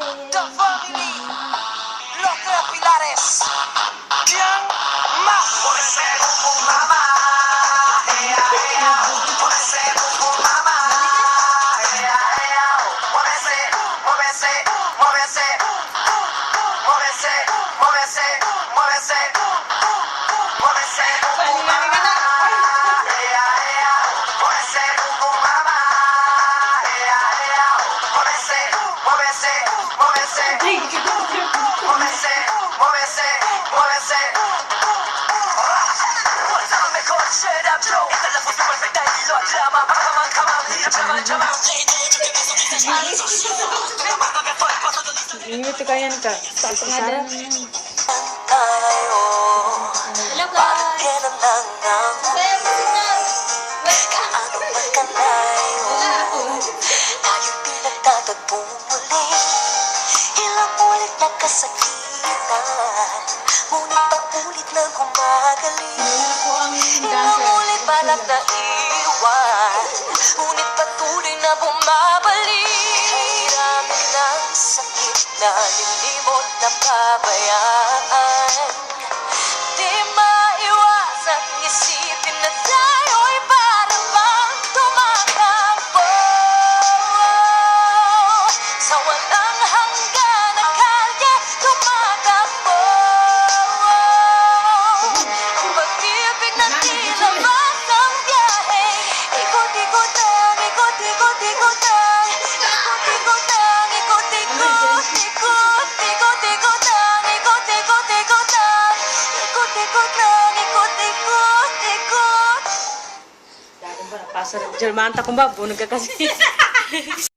The family, Loca Pilares, Yang Ma. Muévese, boom, mama. Ea, ea. Muévese, boom, mama. Ea, ea. Muévese, muévese, muévese. Muévese, muévese, muévese. Muévese, boom, mama. Ea, ea. Muévese, boom, mama. Ea, ea. Muévese, muévese, muévese. Muévese, muévese, muévese. Fuerza lo mejor, shut up, Joe. Esta es la fuerza perfecta y lo aclama. Come on, llama. Ini tuh kayan ka. Sarang. Tayo, Hello guys! bakit ang nangang kaano man kalayo? Tayo'y pinagtatagpo muli. Ilang ulit nagkasakitan, ngunit paulit na gumagaling. Ilang ulit balak na iwan, ngunit patuloy na bumabalik. Hiramin ng sakit na nilimot na pabayaan. Di maiwasang isipin na tayo'y parang bang tumatakbo sa walang hanggan na kalye tumatakbo. Ang pag-ibig na tila batang biyahe, ikot-ikot lang, ikot-ikot-ikot lang, ikot-ikot lang, ikot-ikot, ikot-ikot lang, ikot-ikot-ikot lang, ikot-ikot lang, ikot-ikot, ikot. Pasar Jerman ta kumba bunag ka kasi.